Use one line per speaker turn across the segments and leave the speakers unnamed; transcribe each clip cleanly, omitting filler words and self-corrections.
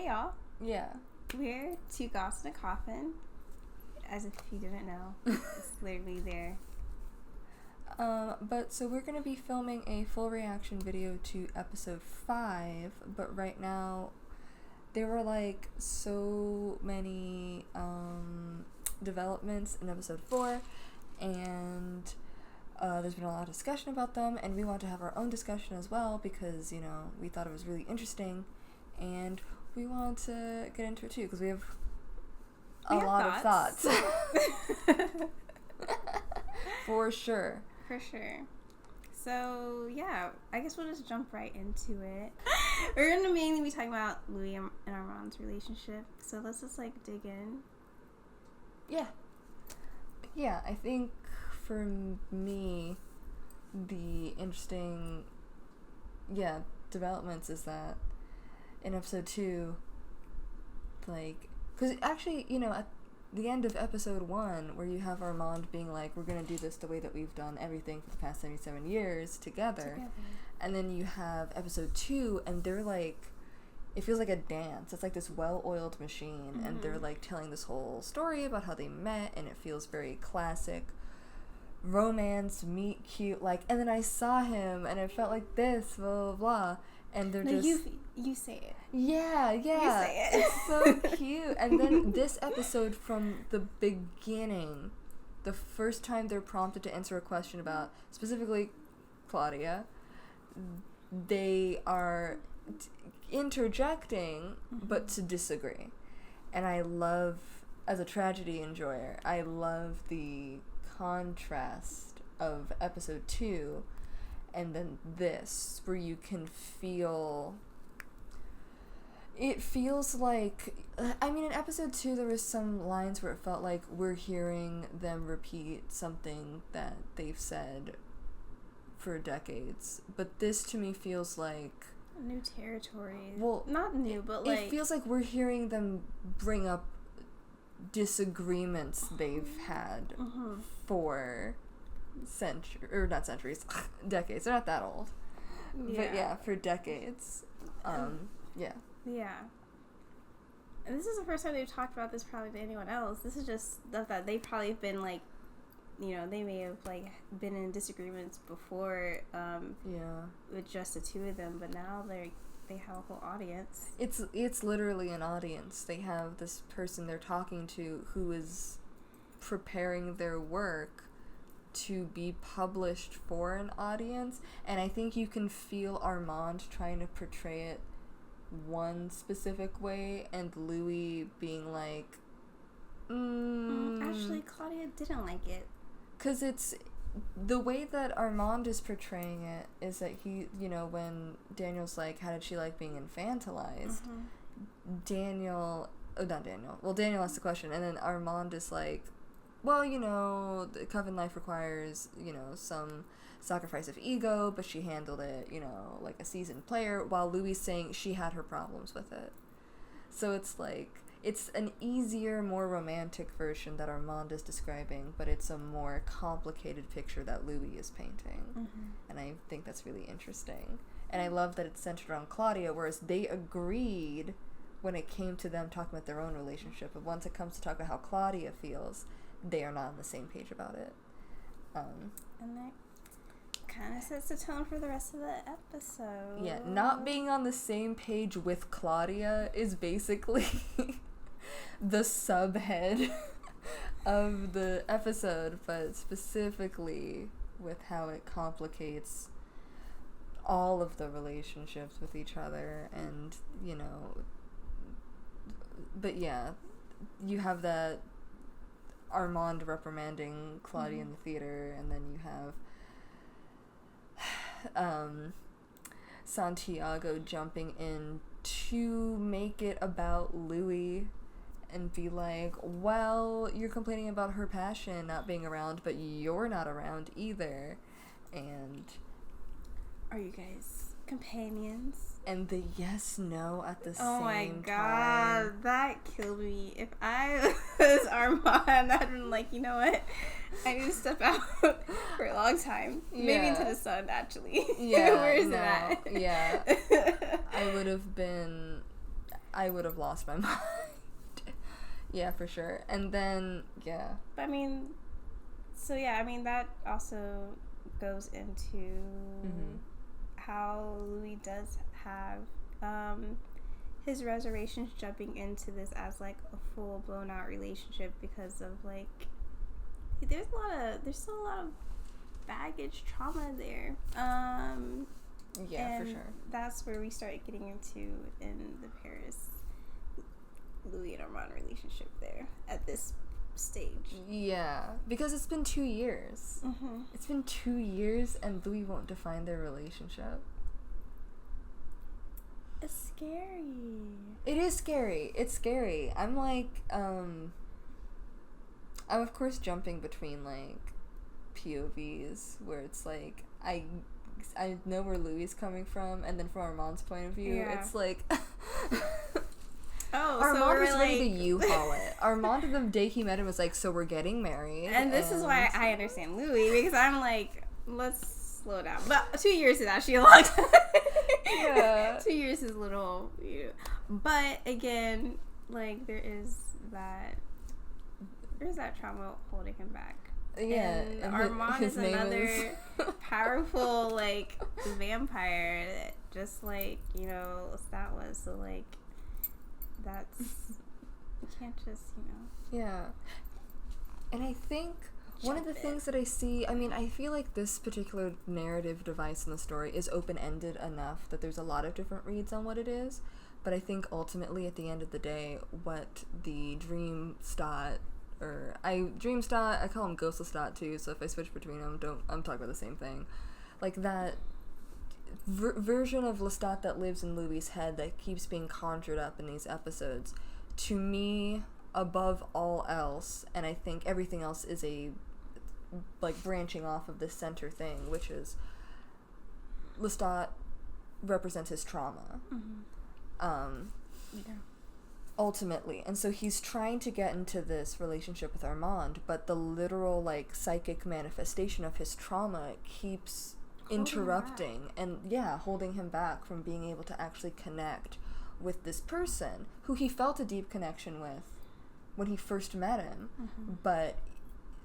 Hey y'all.
Yeah.
We're two goths in a coffin. As if you didn't know. It's literally there.
But so we're going to be filming a full reaction video to episode 5, but right now there were like so many developments in episode 4, and there's been a lot of discussion about them, and we want to have our own discussion as well because, you know, we thought it was really interesting, and we want to get into it too because we have a lot of thoughts. For sure.
For sure. So, yeah, I guess we'll just jump right into it. We're going to mainly be talking about Louis and Armand's relationship. So let's just, like, dig in.
Yeah. Yeah, I think for me, the interesting, developments is that in episode 2, like, because actually, you know, at the end of episode 1, where you have Armand being like, we're going to do this the way that we've done everything for the past 77 years together. And then you have episode 2, and they're like, it feels like a dance. It's like this well-oiled machine, and they're like telling this whole story about how they met, and it feels very classic romance, meet cute, like, and then I saw him, and it felt like this, blah, blah, blah, and they're just...
You say it.
Yeah.
You say it.
It's so cute. And then this episode from the beginning, the first time they're prompted to answer a question about, specifically Claudia, they are interjecting, but to disagree. And I love, as a tragedy enjoyer, I love the contrast of episode 2 and then this, where you can feel... It feels like... I mean, in episode 2, there was some lines where it felt like we're hearing them repeat something that they've said for decades. But this, to me, feels like...
New territory.
Well,
not new, but like...
It feels like we're hearing them bring up disagreements they've had for not centuries, decades. They're not that old.
Yeah.
But yeah, for decades. Yeah.
Yeah. And this is the first time they've talked about this probably to anyone else. This is just stuff that they've probably been like, you know, they may have like been in disagreements before with just the two of them, but now they have a whole audience.
It's literally an audience. They have this person they're talking to who is preparing their work to be published for an audience, and I think you can feel Armand trying to portray it one specific way and Louis being like,
Actually, Claudia didn't like it. Because
it's the way that Armand is portraying it is that he, you know, when Daniel's like, how did she like being infantilized? Daniel asked the question, and then Armand is like, well, you know, the coven life requires, you know, some sacrifice of ego, but she handled it, you know, like a seasoned player, while Louis saying she had her problems with it. So it's like, it's an easier, more romantic version that Armand is describing, but it's a more complicated picture that Louis is painting. And I think that's really interesting. And I love that it's centered on Claudia, whereas they agreed when it came to them talking about their own relationship, but once it comes to talk about how Claudia feels, they are not on the same page about it.
And that kind of sets the tone for the rest of the episode.
Yeah, not being on the same page with Claudia is basically the subhead of the episode, but specifically with how it complicates all of the relationships with each other, and, you know, but yeah, you have that Armand reprimanding Claudia in the theater, and then you have Santiago jumping in to make it about Louis and be like, well, you're complaining about her passion not being around, but you're not around either, and
are you guys companions?
And the yes-no at the same time.
Oh my god, that killed me. If I was Armand, I'd been like, you know what? I need to step out for a long time. Yeah. Maybe into the sun, actually.
Yeah.
Where is it at?
Yeah. I would have been... I would have lost my mind. Yeah, for sure. And then, yeah.
But I mean, so yeah, I mean, that also goes into how Louis does have his reservations jumping into this as like a full blown out relationship because of like there's still a lot of baggage trauma there.
Yeah, for sure.
That's where we start getting into in the Paris Louis and Armand relationship there at this stage.
Yeah, because it's been 2 years. It's been 2 years and Louis won't define their relationship.
It's scary.
It is scary. It's scary. I'm like, I'm of course jumping between like POVs where it's like I know where Louis is coming from, and then from Armand's point of view, it's like Armand was ready to U-Haul it. Armand, the day he met him, was like, so we're getting married.
And this is why I understand Louis, because I'm like, let's slow down. But 2 years is actually a long time.
Yeah.
2 years is a little, but again, like there's that trauma holding him back.
Yeah,
and Armand is another powerful like vampire that just like Lestat was. So like that's you can't just
Yeah, and I think one of the things that I see, I mean, I feel like this particular narrative device in the story is open-ended enough that there's a lot of different reads on what it is, but I think ultimately at the end of the day, what the Dreamstat, I call him Ghost Lestat too, so if I switch between them, I'm talking about the same thing. Like that version of Lestat that lives in Louis' head that keeps being conjured up in these episodes, to me, above all else, and I think everything else is a like branching off of this center thing, which is Lestat represents his trauma. Ultimately, and so he's trying to get into this relationship with Armand, but the literal like psychic manifestation of his trauma keeps interrupting and holding him back from being able to actually connect with this person who he felt a deep connection with when he first met him, but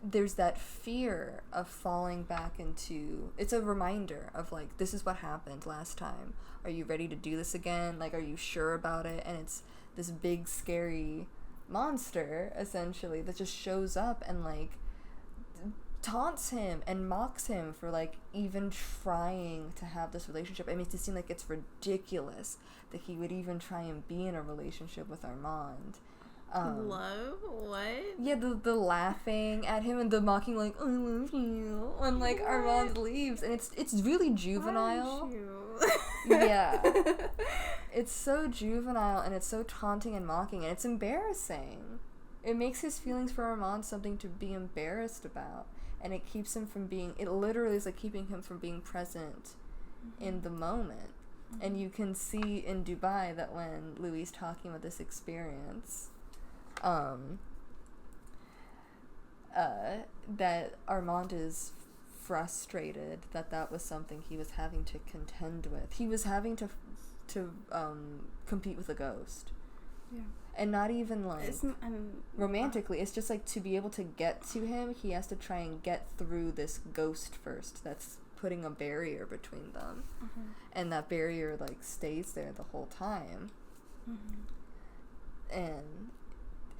there's that fear of falling back into, it's a reminder of like, this is what happened last time, are you ready to do this again, like, are you sure about it? And it's this big scary monster essentially that just shows up and like taunts him and mocks him for like even trying to have this relationship. I mean, it seems like it's ridiculous that he would even try and be in a relationship with Armand.
Love? What?
Yeah, the laughing at him and the mocking, like, I love you, when like Armand leaves, and it's really juvenile. Yeah, it's so juvenile and it's so taunting and mocking, and it's embarrassing. It makes his feelings for Armand something to be embarrassed about, and it keeps him from being. It literally is like keeping him from being present in the moment. And you can see in Dubai that when Louis is talking about this experience, that Armand is frustrated that was something he was having to contend with. He was having to compete with a ghost.
Yeah.
And not even like romantically. It's just like to be able to get to him, he has to try and get through this ghost first. That's putting a barrier between them. And that barrier like stays there the whole time. And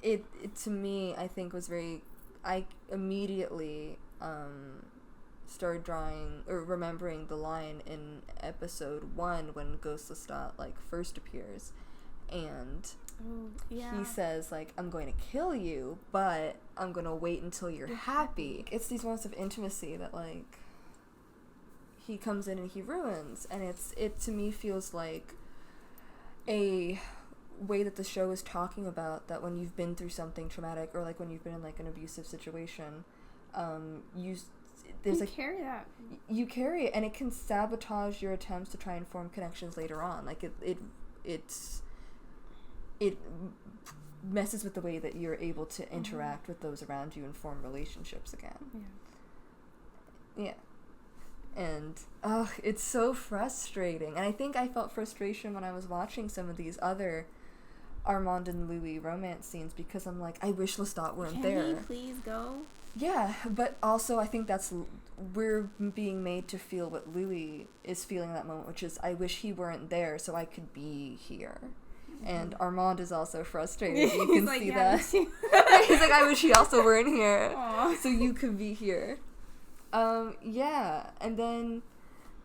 it to me, I think was very, I immediately started drawing or remembering the line in episode 1 when Ghost Lestat like first appears, and he says like, I'm going to kill you, but I'm going to wait until you're happy. It's these moments of intimacy that like he comes in and he ruins, and it to me feels like a way that the show is talking about that when you've been through something traumatic, or like when you've been in like an abusive situation, you carry that. You carry it, and it can sabotage your attempts to try and form connections later on. Like it messes with the way that you're able to interact with those around you and form relationships again. Yeah. And it's so frustrating. And I think I felt frustration when I was watching some of these other Armand and Louis romance scenes because I'm like, I wish Lestat weren't there.
Can he please go?
Yeah, but also I think we're being made to feel what Louis is feeling in that moment, which is, I wish he weren't there so I could be here. And Armand is also frustrated. You can see that. He's like, I wish he also weren't here.
Aww.
So you could be here. Yeah. And then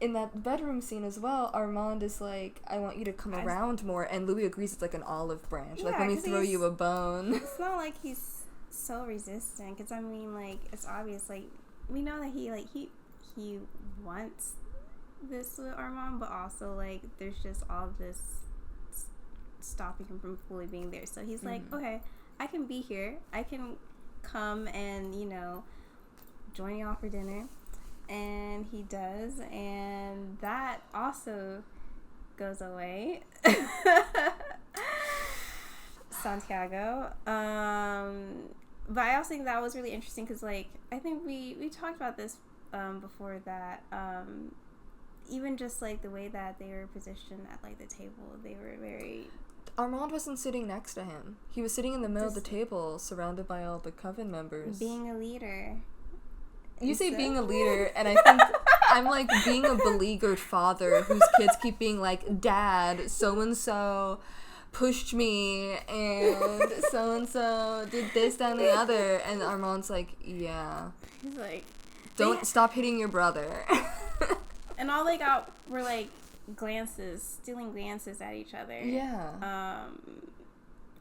in that bedroom scene as well, Armand is like, I want you to come around more. And Louis agrees it's like an olive branch.
Yeah,
like, let me throw you a bone.
It's not like he's so resistant. Because, I mean, like, it's obvious. Like, we know that he wants this with Armand. But also, like, there's just all this stopping him from fully being there. So he's like, okay, I can be here. I can come and, you know, join y'all for dinner. And he does, and that also goes away. Santiago. But I also think that was really interesting because, like, I think we talked about this before, that even just, like, the way that they were positioned at, like, the table, they were very...
Armand wasn't sitting next to him. He was sitting in the middle of the table, surrounded by all the coven members.
Being a leader.
You say being a leader, and I think I'm like being a beleaguered father whose kids keep being like, Dad, so-and-so pushed me, and so-and-so did this, that, and the other. And Armand's like, yeah.
He's like...
Don't stop hitting your brother.
And all they got were like stealing glances at each other.
Yeah.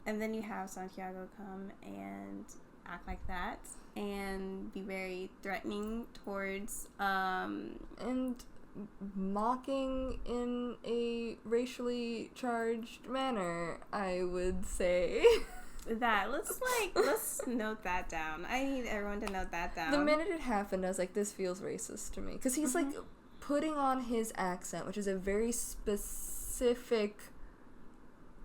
And then you have Santiago come and act like that and be very threatening towards
and mocking in a racially charged manner, I would say.
That let's note that down. I need everyone to note that down.
The minute it happened, I was like, this feels racist to me, because he's like putting on his accent, which is a very specific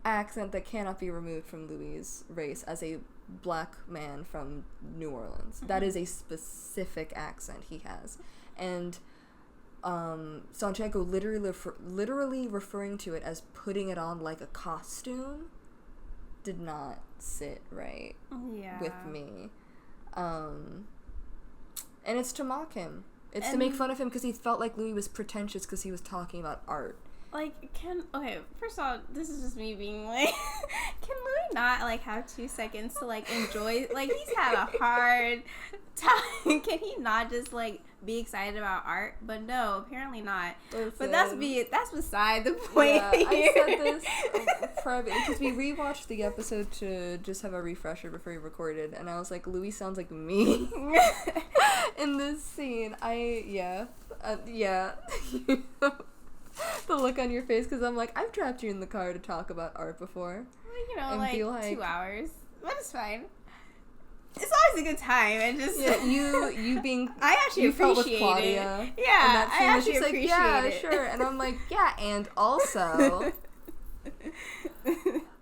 accent that cannot be removed from Louis' race as a black man from New Orleans. That is a specific accent he has. And Santiago literally referring to it as putting it on like a costume did not sit right with me. And it's to mock him. It's to make fun of him because he felt like Louis was pretentious because he was talking about art.
Like, first of all, this is just me being like, can Louis not, like, have 2 seconds to, like, enjoy, like, he's had a hard time. Can he not just, like, be excited about art? But no, apparently not.
Listen,
but that's beside the point.
Yeah, I said this private, because we rewatched the episode to just have a refresher before we recorded, and I was like, Louis sounds like me in this scene. The look on your face, because I'm like, I've trapped you in the car to talk about art before.
Well, you know, like 2 hours. But it's fine. It's always a good time. And just
you being
I actually appreciate
with Claudia.
It. Yeah, I actually appreciate
yeah,
it.
Sure. And I'm like, yeah, and also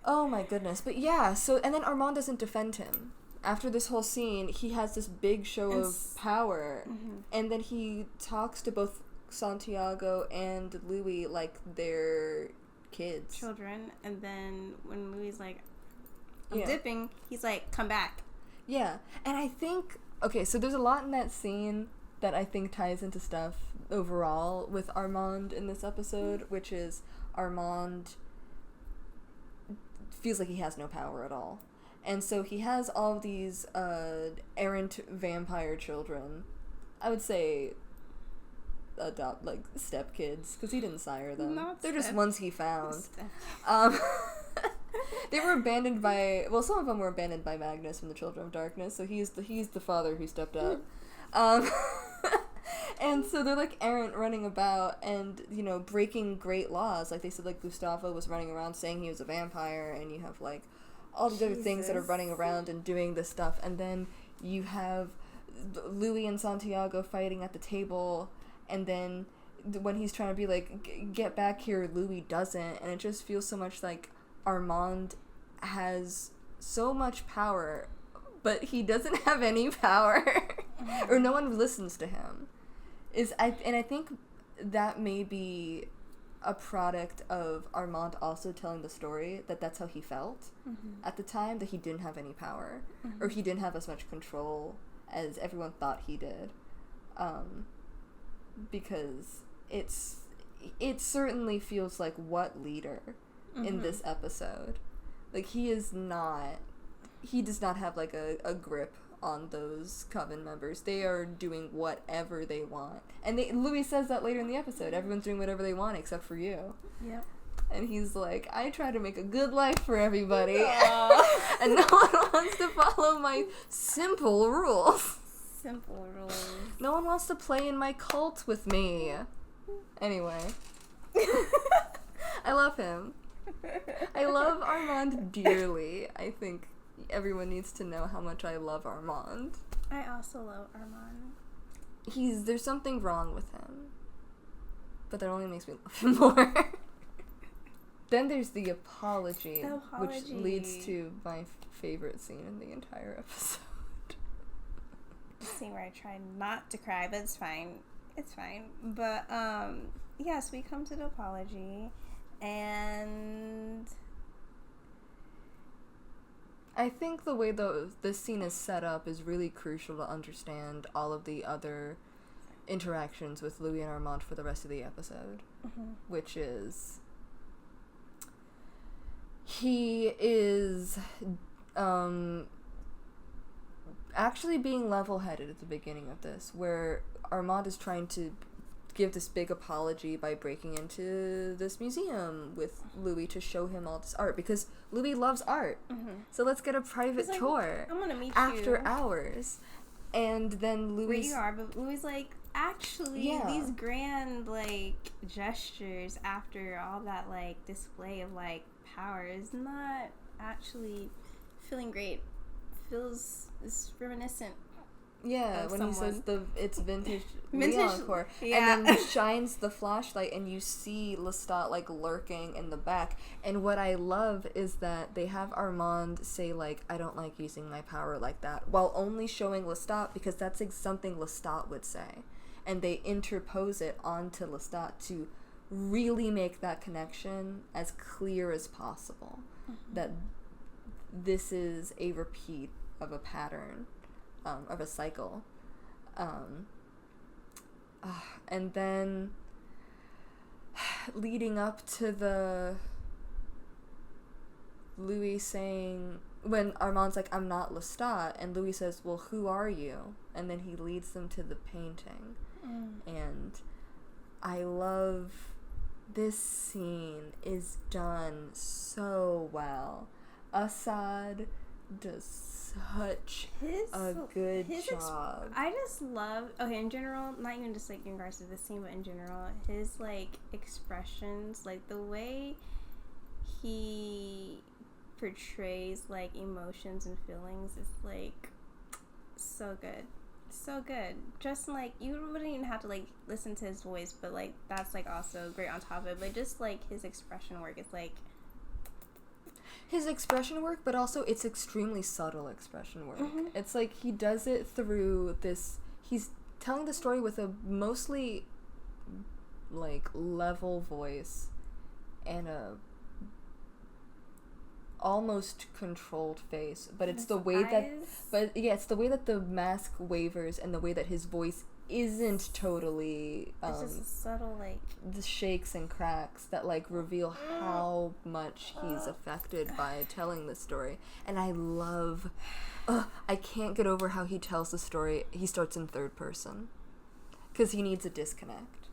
oh my goodness. But yeah, so, and then Armand doesn't defend him. After this whole scene, he has this big show of power, and then he talks to both Santiago and Louis like they're children,
and then when Louis is like, I'm dipping, he's like, come back.
Yeah. And I think, okay, so there's a lot in that scene that I think ties into stuff overall with Armand in this episode, which is Armand feels like he has no power at all, and so he has all these errant vampire children. I would say adopt, like, step kids, because he didn't sire them. They're just ones he found. They were abandoned by, well, some of them were abandoned by Magnus from the Children of Darkness, so he's the father who stepped up. And so they're like errant, running about and, you know, breaking great laws. Like they said, like Gustavo was running around saying he was a vampire, and you have like all these other things that are running around and doing this stuff, and then you have Louis and Santiago fighting at the table. And then when he's trying to be like, get back here, Louis doesn't. And it just feels so much like Armand has so much power, but he doesn't have any power. Or no one listens to him. And I think that may be a product of Armand also telling the story that that's how he felt at the time, that he didn't have any power, or he didn't have as much control as everyone thought he did, because it certainly feels like what leader in this episode, like he does not have like a grip on those coven members. They are doing whatever they want, and Louis says that later in the episode, everyone's doing whatever they want except for you.
Yep.
And he's like, I try to make a good life for everybody, and no one wants to follow my simple rules.
Simple rules.
No one wants to play in my cult with me. Anyway. I love him. I love Armand dearly. I think everyone needs to know how much I love Armand.
I also love Armand.
There's something wrong with him, but that only makes me love him more. Then there's the apology, which leads to my favorite scene in the entire episode.
The scene where I try not to cry, but it's fine. It's fine. But, yes, we come to the apology, and
I think the way this scene is set up is really crucial to understand all of the other interactions with Louis and Armand for the rest of the episode, which is he is actually being level-headed at the beginning of this, where Armand is trying to give this big apology by breaking into this museum with Louis to show him all this art, because Louis loves art. So let's get a private tour.
I'm gonna meet
after
you
hours. And then Louis...
Where you are, but Louis like, actually, these grand, like, gestures after all that, like, display of, like, power is not actually feeling great. It's reminiscent.
Yeah, when
someone.
He says it's vintage Leon core, and then shines the flashlight, and you see Lestat like lurking in the back. And what I love is that they have Armand say like, "I don't like using my power like that," while only showing Lestat, because that's something Lestat would say, and they interpose it onto Lestat to really make that connection as clear as possible. That this is a repeat of a pattern. Of a cycle. And then leading up to the Louis saying, when Armand's like, "I'm not Lestat," and Louis says, "Well, who are you?" And then he leads them to the painting. And I love this scene is done so well. Assad does such a good job.
I just love, in general, not even just like in regards to this scene, but in general, his like expressions, like the way he portrays like emotions and feelings is like so good. So good. Just like, you wouldn't even have to like listen to his voice, but like that's like also great on top of it. But just like his expression work is like
his expression work, but also it's extremely subtle expression work. It's like he does it through this, he's telling the story with a mostly like level voice and a almost controlled face, but it's the way it's the way that the mask wavers and the way that his voice isn't totally
it's just a subtle like
the shakes and cracks that like reveal how much he's affected by telling the story. And I love I can't get over how he tells the story. He starts in third person because he needs a disconnect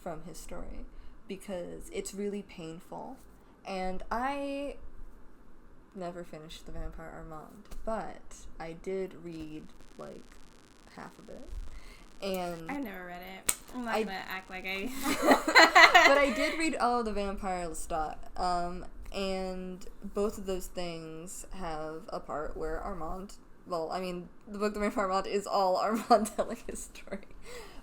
from his story, because it's really painful. And I never finished The Vampire Armand, but I did read like half of it. And
I never read it. I'm not gonna act like I
but I did read all of The Vampire Lestat, and both of those things have a part where Armand, well, I mean, the book The Vampire Armand is all Armand telling his story,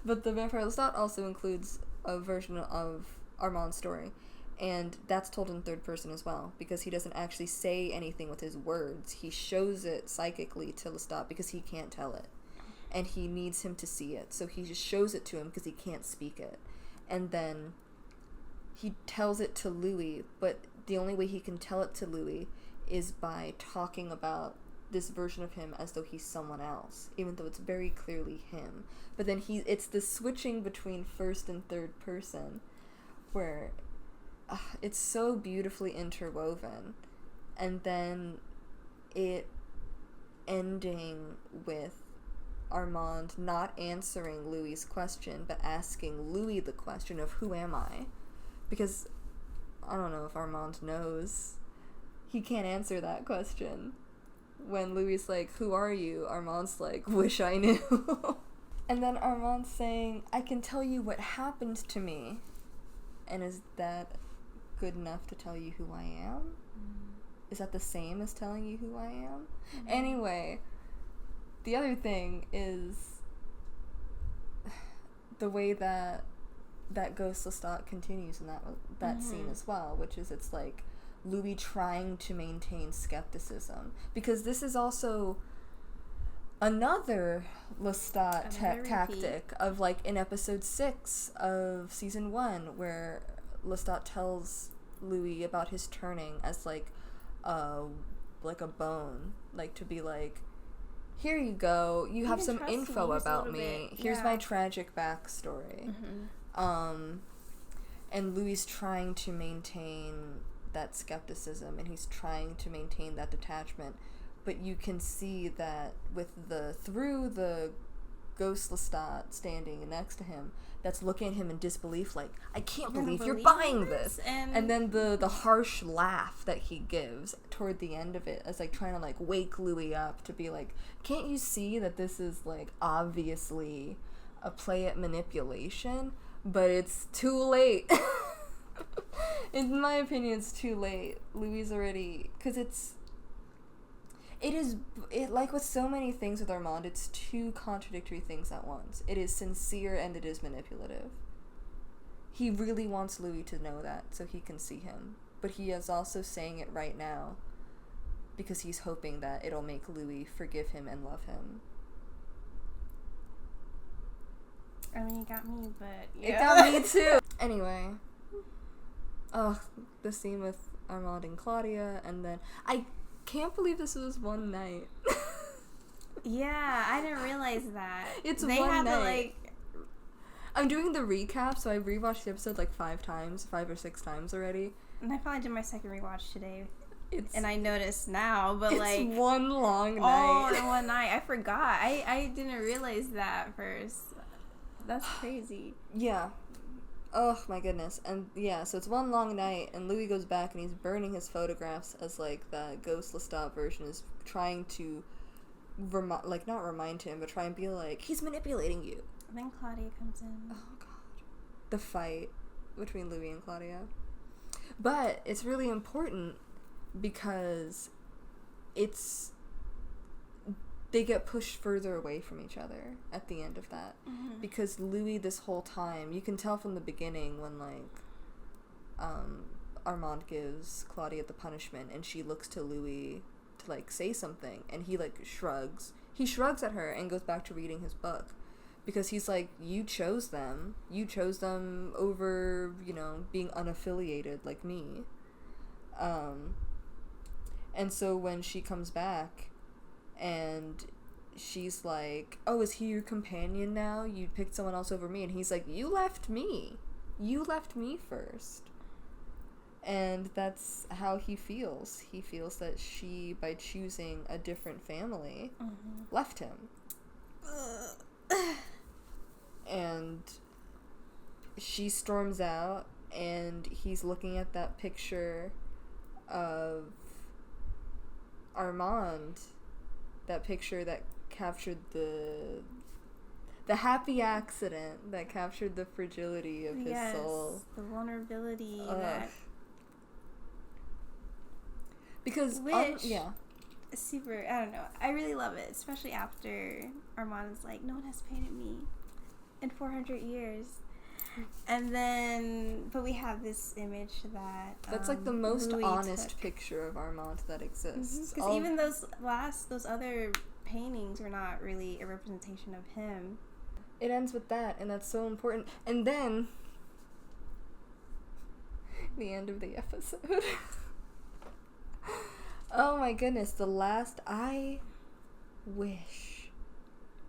but The Vampire Lestat also includes a version of Armand's story, and that's told in third person as well, because he doesn't actually say anything with his words. He shows it psychically to Lestat because he can't tell it. And he needs him to see it, so he just shows it to him because he can't speak it. And then he tells it to Louis, but the only way he can tell it to Louis is by talking about this version of him as though he's someone else, even though it's very clearly him. But then it's the switching between first and third person where it's so beautifully interwoven, and then it ending with Armand not answering Louis' question, but asking Louis the question of who am I? Because I don't know if Armand knows. He can't answer that question. When Louis like, who are you? Armand's like, wish I knew. And then Armand's saying, I can tell you what happened to me. And is that good enough to tell you who I am? Is that the same as telling you who I am? Anyway, the other thing is the way that Ghost Lestat continues in that scene as well, which is it's like Louis trying to maintain skepticism, because this is also another Lestat tactic of like in episode 6 of season 1, where Lestat tells Louis about his turning as like a bone, like to be like, here you go, you have some info about me, here's my tragic backstory. And Louis trying to maintain that skepticism, and he's trying to maintain that detachment, but you can see that through the Ghost Lestat standing next to him, that's looking at him in disbelief, like, I can't believe you're buying this. And then the harsh laugh that he gives toward the end of it, as like trying to like wake Louis up to be like, can't you see that this is like obviously a play at manipulation? But it's too late. In my opinion, it's too late. Louis already, because it like with so many things with Armand, it's two contradictory things at once. It is sincere and it is manipulative. He really wants Louis to know that so he can see him, but he is also saying it right now because he's hoping that it'll make Louis forgive him and love him.
I mean, you got me, but yeah.
It got me too. Anyway. Oh, the scene with Armand and Claudia, and then I can't believe this was one night.
Yeah, I didn't realize that.
It's one night. I'm doing the recap, so I rewatched the episode like 5 or 6 times already.
And I probably did my second rewatch today. And I noticed now, but
it's
like
one long night.
Oh, one night. I forgot. I didn't realize that first. That's crazy.
Yeah. Oh my goodness. And yeah, so it's one long night, and Louis goes back and he's burning his photographs as like the Ghost Lestat version is trying to not remind him, but try and be like, he's manipulating you.
And then Claudia comes in.
Oh god. The fight between Louis and Claudia. But it's really important because they get pushed further away from each other at the end of that. Mm-hmm. Because Louis, this whole time, you can tell from the beginning when, like, Armand gives Claudia the punishment and she looks to Louis to, like, say something, and he, like, shrugs. He shrugs at her and goes back to reading his book. Because he's like, you chose them. You chose them over, being unaffiliated like me. And so when she comes back, and she's like, oh, is he your companion now? You picked someone else over me. And he's like, you left me. You left me first. And that's how he feels. He feels that she, by choosing a different family, left him. And she storms out, and he's looking at that picture of Armand, that picture that captured the happy accident that captured the fragility of his soul.
The vulnerability.
Because
super, I don't know, I really love it, especially after Armand is like, no one has painted me in 400 years. And then, but we have this image
that's like the most Louis honest picture of Armand that exists.
Because even those other paintings were not really a representation of him.
It ends with that, and that's so important. And then The end of the episode. Oh my goodness, I wish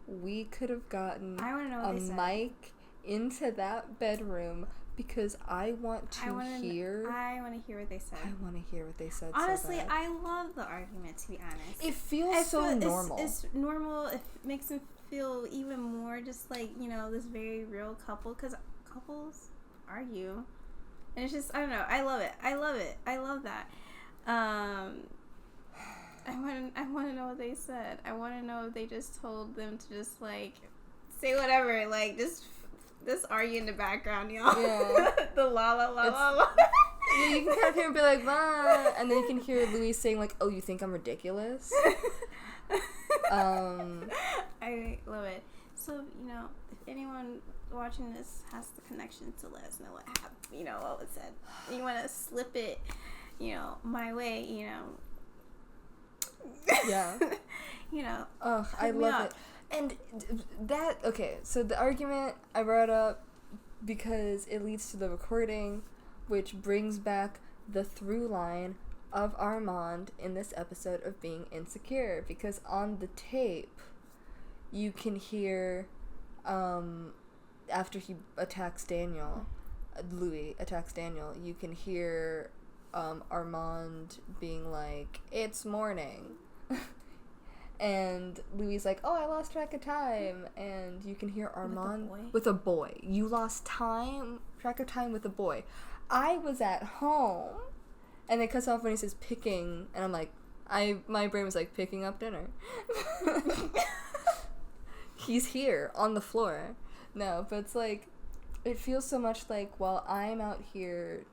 we could have gotten a mic into that bedroom, because I want to hear what they said. I want to hear what they said.
Honestly,
so bad.
I love the argument, to be honest.
It feels normal.
It's normal. It makes them feel even more just like, this very real couple, because couples argue. And it's just, I don't know. I love it. I love that. I want to know what they said. I want to know if they just told them to just, like, say whatever. Like, just argue in the background, y'all. Yeah. The la la la la la.
Yeah, you can kind of hear him be like, "Ma," and then you can hear Louis saying, like, "Oh, you think I'm ridiculous?"
I love it. So, if anyone watching this has the connection to let us know what happened, what was said. You want to slip it, my way,
Yeah. Oh, I love it. And so the argument I brought up because it leads to the recording, which brings back the through line of Armand in this episode of being insecure, because on the tape you can hear after he attacks Daniel, Louis attacks Daniel, you can hear Armand being like, "It's morning." And Louis like, "Oh, I lost track of time." And you can hear Armand with a boy. You lost track of time with a boy. I was at home. And it cuts off when he says picking, and I'm like, my brain was like, picking up dinner. He's here on the floor. No, but it's like, it feels so much like while I'm out here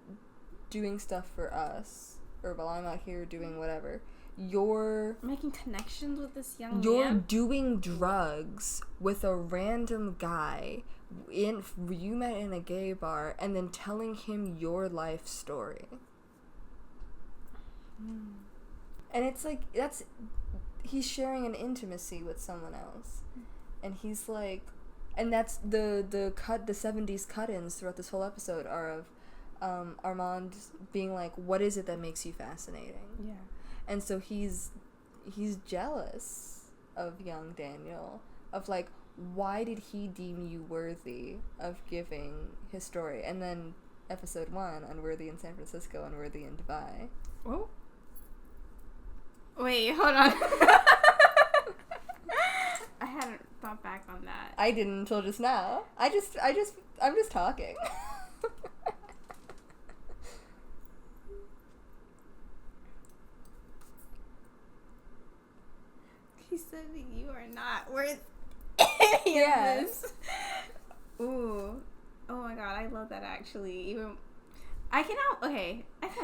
doing stuff for us, or while I'm out here doing whatever, you're
making connections with this young man.
You're doing drugs with a random guy you met in a gay bar, and then telling him your life story. And it's like, he's sharing an intimacy with someone else, and he's like, and that's the 70s cut-ins throughout this whole episode are of Armand being like, what is it that makes you fascinating?
Yeah.
And so he's jealous of young Daniel, of like, why did he deem you worthy of giving his story? And then episode 1, unworthy in San Francisco, unworthy in Dubai.
Oh. Wait, hold on. I hadn't thought back on that.
I didn't until just now. I'm just talking.
He said that you are not worth any of this. Ooh. Oh my god, I love that actually. I can't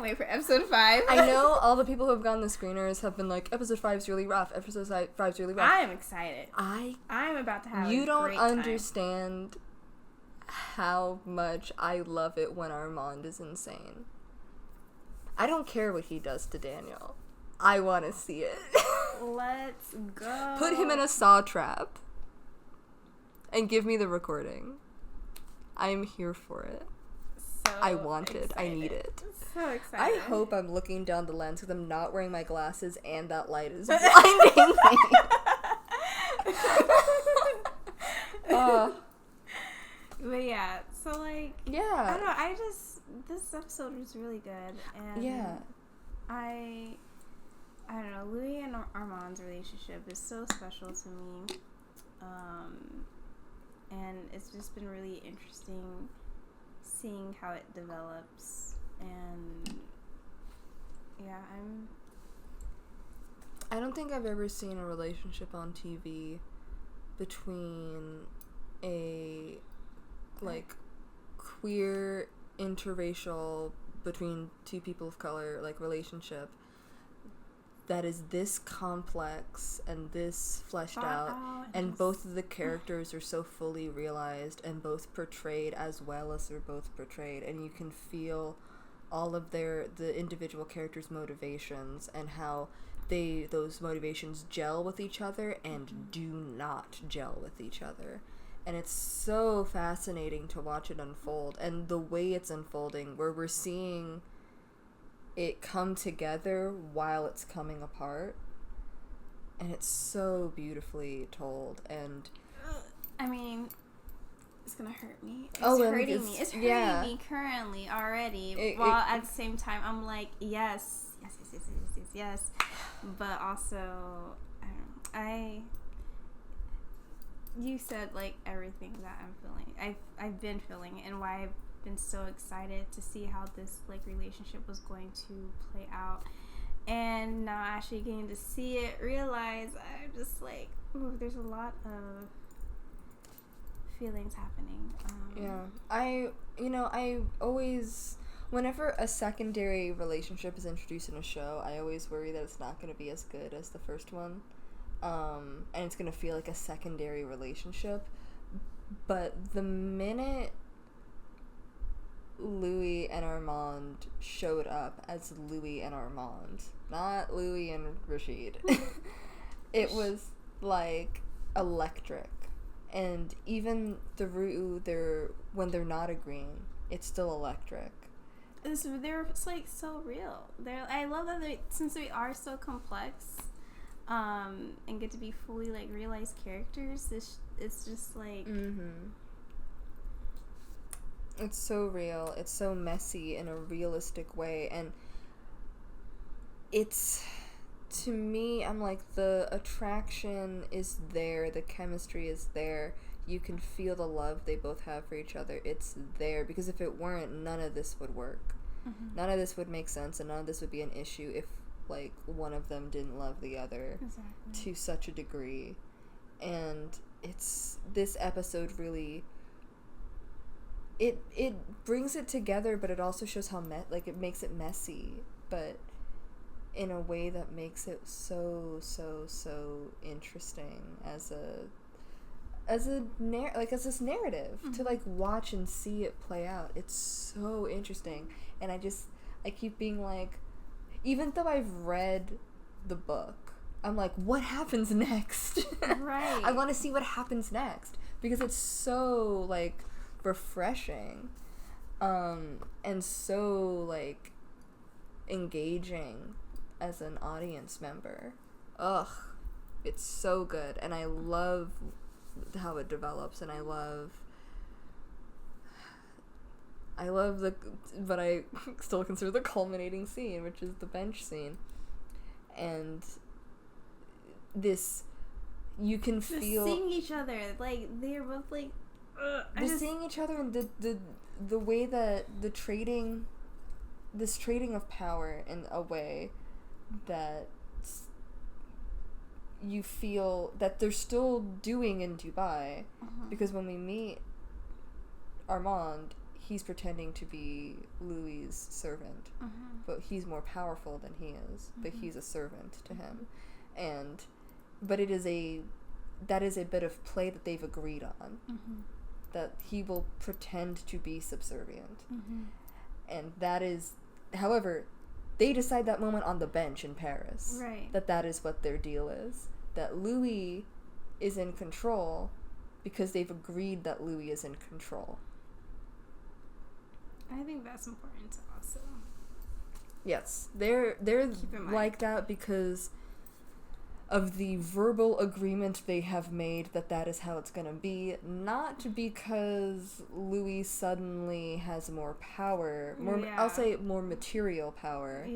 wait for episode 5.
I know all the people who have gone the screeners have been like, episode 5's really rough. Episode 5's really rough.
I am excited. I'm about to have a great time.
You don't understand how much I love it when Armand is insane. I don't care what he does to Daniel. I want to see it.
Let's go.
Put him in a saw trap. And give me the recording. I'm here for it. I want it. I need it.
So excited.
I hope I'm looking down the lens because I'm not wearing my glasses and that light is blinding me.
But yeah, so like,
yeah.
I don't know, this episode was really good. And
yeah.
I don't know, Louis and Armand's relationship is so special to me. And it's just been really interesting seeing how it develops, and yeah,
I don't think I've ever seen a relationship on TV between a like queer interracial between two people of color like relationship that is this complex and this fleshed out, and both of the characters are so fully realized and both portrayed as well as they're both portrayed, and you can feel all of the individual characters' motivations and how those motivations gel with each other and do not gel with each other. And it's so fascinating to watch it unfold. And the way it's unfolding, where we're seeing it come together while it's coming apart. And it's so beautifully told. And
I mean, it's gonna hurt me. It's
hurting
me. It's hurting me currently already. While at the same time, I'm like, yes. But also, you said like everything that I'm feeling. I've been feeling, and why I've been so excited to see how this like relationship was going to play out. And now actually getting to see it, realize I'm just like, ooh, there's a lot of feelings happening. I always, whenever a secondary relationship is introduced in a show, I always worry that it's not going to be as good as the first one. And it's going to feel like a secondary relationship. But the minute Louis and Armand showed up as Louis and Armand, not Louis and Rashid, it was like electric. And even when they're not agreeing, it's still electric. They're like so real. I love that since they are so complex, and get to be fully like realized characters. It's just like.
Mm-hmm. It's so real. It's so messy in a realistic way. And it's, to me, I'm like, the attraction is there. The chemistry is there. You can feel the love they both have for each other. It's there. Because if it weren't, none of this would work. Mm-hmm. None of this would make sense. And none of this would be an issue if, like, one of them didn't love the other to such a degree. And this episode really... It brings it together, but it also shows how it makes it messy, but in a way that makes it so interesting as this narrative to like watch and see it play out. It's so interesting, and I keep being like, even though I've read the book, I'm like, what happens next?
Right.
I want to see what happens next because it's so like refreshing and so like engaging as an audience member. It's so good, and I love how it develops, and I love but I still consider the culminating scene, which is the bench scene. And this, you can feel
seeing each other, like they're both like
seeing each other, and the way that this trading of power in a way that you feel that they're still doing in Dubai, because when we meet Armand, he's pretending to be Louis' servant, but he's more powerful than he is, but he's a servant to him, but that is a bit of play that they've agreed on. That he will pretend to be subservient. And that is, however, they decide that moment on the bench in Paris.
Right.
That is what their deal is. That Louis is in control because they've agreed that Louis is in control.
I think that's important to also.
Yes. They're like that because of the verbal agreement they have made that is how it's gonna be, not because Louis suddenly has more power, I'll say more material power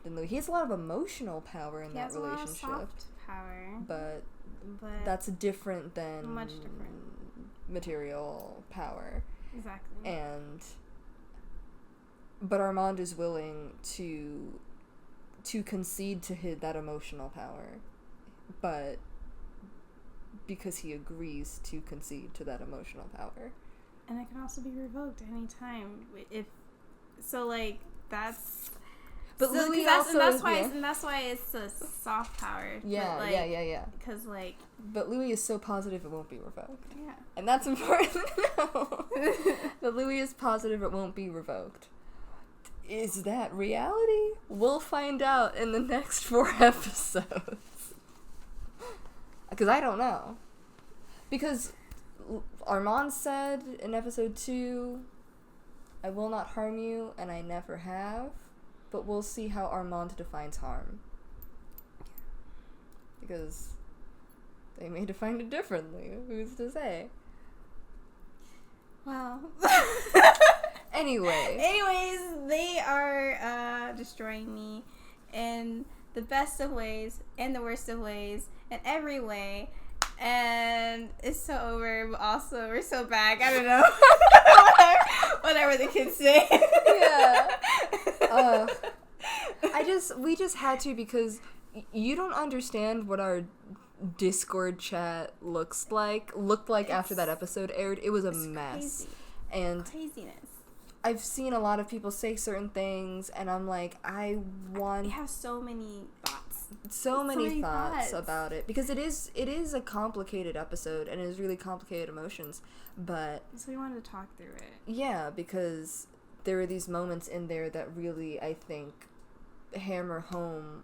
than Louis. He has a lot of emotional power in that relationship.
He has a lot of soft power.
But that's different than
much different
material power.
Exactly.
But Armand is willing to concede to that emotional power. But because he agrees to concede to that emotional power.
And it can also be revoked anytime. That's...
But so, Louis also...
And that's why it's a soft power.
Yeah.
Because, like...
But Louis is so positive it won't be revoked.
Yeah.
And that's important to know. But Louis is positive it won't be revoked. Is that reality? We'll find out in the next 4 episodes. Because I don't know. Because Armand said in episode 2, I will not harm you, and I never have, but we'll see how Armand defines harm. Because they may define it differently. Who's to say?
Wow.
Anyways,
they are destroying me in the best of ways and the worst of ways in every way. And it's so over, but also we're so back. I don't know. whatever the kids say.
Yeah. We just had to, because you don't understand what our Discord chat looked like after that episode aired. It was a mess.
Crazy.
And
Craziness.
I've seen a lot of people say certain things, and I'm like, I
have so many thoughts.
So many thoughts about it, because it is a complicated episode, and it is really complicated emotions, but
so we wanted to talk through it.
Yeah, because there are these moments in there that really, I think, hammer home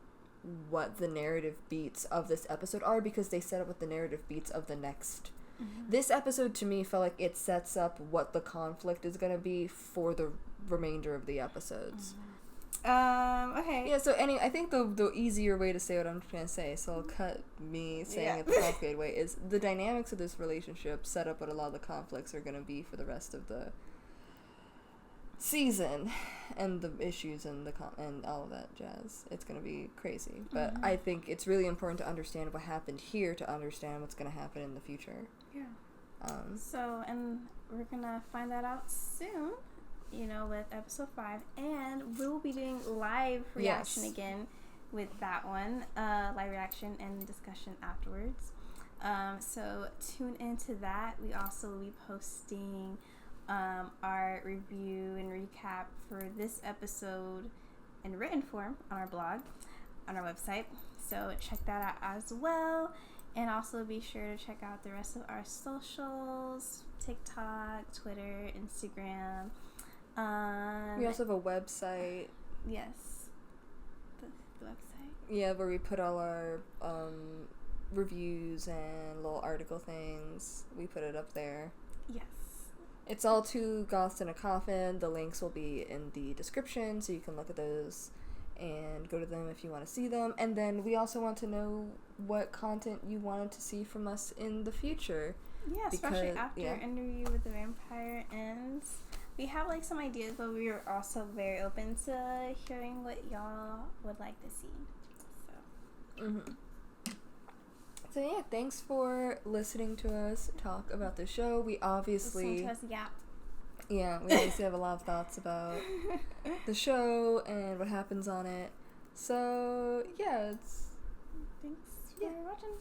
what the narrative beats of this episode are, because they set up what the narrative beats of the next. Mm-hmm. This episode, to me, felt like it sets up what the conflict is going to be for the remainder of the episodes.
Okay.
Yeah, so I think the easier way to say what I'm trying to say, so I'll cut me saying it the complicated way, is the dynamics of this relationship set up what a lot of the conflicts are going to be for the rest of the season, and the issues and and all of that jazz. It's going to be crazy. But I think it's really important to understand what happened here to understand what's going to happen in the future.
Yeah. And we're going to find that out soon, with episode 5, and we'll be doing live reaction again with that one, live reaction and discussion afterwards. So tune into that. We also will be posting our review and recap for this episode in written form on our blog, on our website. So check that out as well. And also be sure to check out the rest of our socials: TikTok, Twitter, Instagram. We also have a website. Yes. The website. Yeah, where we put all our reviews and little article things. We put it up there. Yes. It's all 2 Goths in a Coffin. The links will be in the description, so you can look at those and go to them if you want to see them. And then we also want to know what content you wanted to see from us in the future. Yeah, especially after Interview with the Vampire ends. We have some ideas, but we are also very open to hearing what y'all would like to see. So yeah, thanks for listening to us talk about the show. We obviously we obviously have a lot of thoughts about the show and what happens on it. So yeah, thanks for watching.